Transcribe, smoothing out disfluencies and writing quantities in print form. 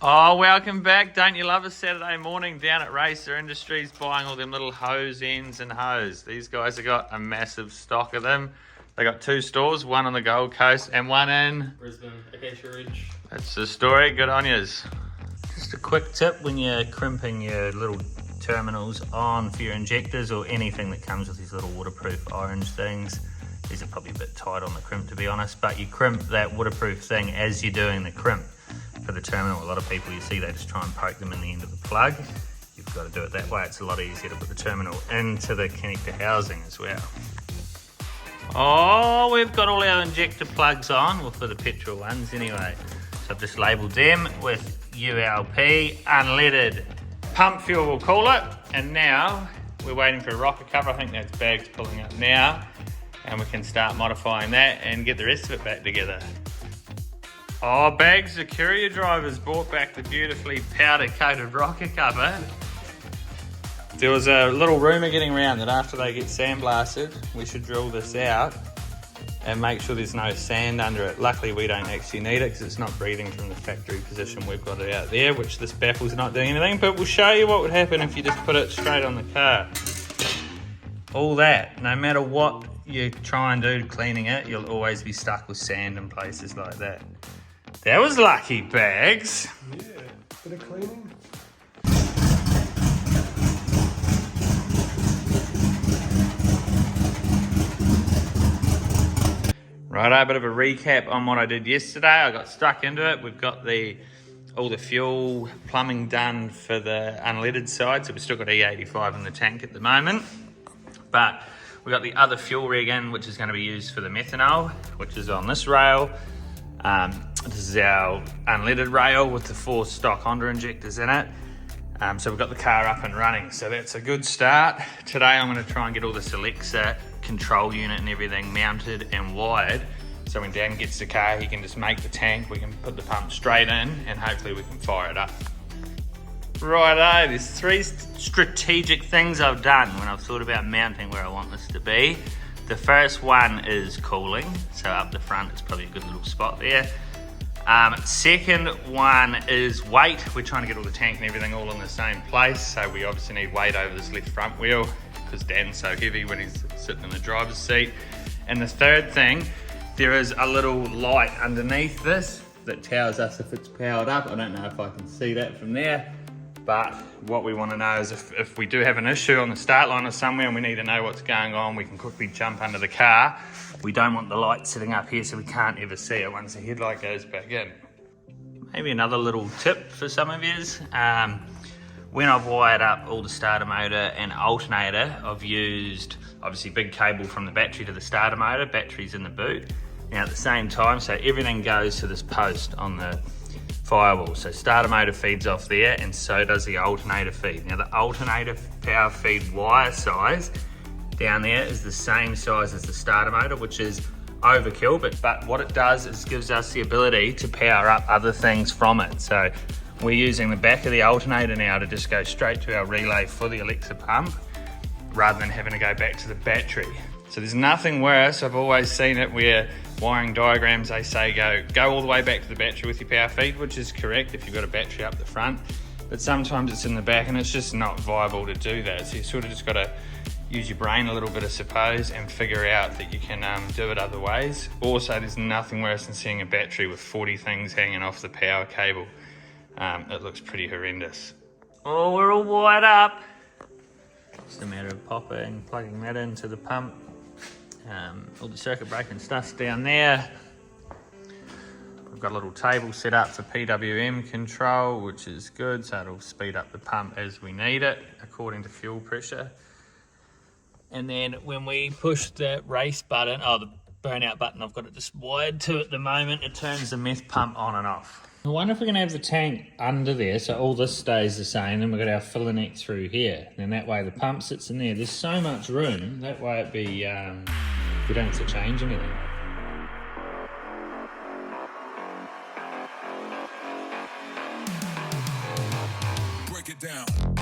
Oh, welcome back. Don't you love a Saturday morning down at Racer Industries buying all them little hose ends and hose. These guys have got a massive stock of them. They got two stores, one on the Gold Coast and one in Brisbane, Acacia Ridge. That's the story. Good on yous. Just a quick tip when you're crimping your little terminals on for your injectors or anything that comes with these little waterproof orange things. These are probably a bit tight on the crimp, to be honest, but you crimp that waterproof thing as you're doing the crimp. For the terminal, a lot of people you see, they just try and poke them in the end of the plug. You've got to do it that way. It's a lot easier to put the terminal into the connector housing as well. Oh, we've got all our injector plugs on, well, for the petrol ones anyway. So I've just labelled them with ULP, unleaded pump fuel, we'll call it. And now we're waiting for a rocker cover. I think that's bags pulling up now. And we can start modifying that and get the rest of it back together. Oh, Bags, the courier drivers brought back the beautifully powder-coated rocker cover. There was a little rumour getting around that after they get sandblasted, we should drill this out and make sure there's no sand under it. Luckily, we don't actually need it because it's not breathing from the factory position. We've got it out there, which this baffle's not doing anything, but we'll show you what would happen if you just put it straight on the car. All that, no matter what you try and do cleaning it, you'll always be stuck with sand in places like that. That was lucky, Bags. Yeah, bit of cleaning. Right, a bit of a recap on what I did yesterday. I got stuck into it. We've got all the fuel plumbing done for the unleaded side, so we've still got E85 in the tank at the moment. But we've got the other fuel rig in, which is going to be used for the methanol, which is on this rail. This is our unleaded rail with the 4 stock Honda injectors in it. So we've got the car up and running, so that's a good start. Today I'm going to try and get all this Alexa control unit and everything mounted and wired, so when Dan gets the car he can just make the tank, we can put the pump straight in and hopefully we can fire it up. Righto, there's 3 strategic things I've done when I've thought about mounting where I want this to be. The first one is cooling, so up the front it's probably a good little spot there. Second one is weight. We're trying to get all the tank and everything all in the same place, so we obviously need weight over this left front wheel because Dan's so heavy when he's sitting in the driver's seat. And the third thing, there is a little light underneath this that tells us if it's powered up. I don't know if I can see that from there, but what we want to know is if we do have an issue on the start line or somewhere and we need to know what's going on, we can quickly jump under the car. We don't want the light sitting up here so we can't ever see it once the headlight goes back in. Maybe another little tip for some of yous. When I've wired up all the starter motor and alternator, I've used obviously big cable from the battery to the starter motor, battery's in the boot. Now at the same time, so everything goes to this post on the firewall. So starter motor feeds off there and so does the alternator feed. Now the alternator power feed wire size down there is the same size as the starter motor, which is overkill, but what it does is gives us the ability to power up other things from it. So we're using the back of the alternator now to just go straight to our relay for the Alexa pump rather than having to go back to the battery. So there's nothing worse. I've always seen it where wiring diagrams, they say go all the way back to the battery with your power feed, which is correct if you've got a battery up the front, but sometimes it's in the back and it's just not viable to do that. So you sort of just got to use your brain a little bit, I suppose, and figure out that you can do it other ways. Also, there's nothing worse than seeing a battery with 40 things hanging off the power cable. It looks pretty horrendous. Oh, we're all wired up. Just a matter of plugging that into the pump. All the circuit breaker stuff's down there. We've got a little table set up for PWM control, which is good, so it'll speed up the pump as we need it, according to fuel pressure. And then when we push the race button, the burnout button, I've got it just wired to at the moment, it turns the meth pump on and off. I wonder if we're going to have the tank under there, so all this stays the same, and we've got our filler neck through here. And that way the pump sits in there. There's so much room, that way it'd be, we don't have to change anything. Break it down.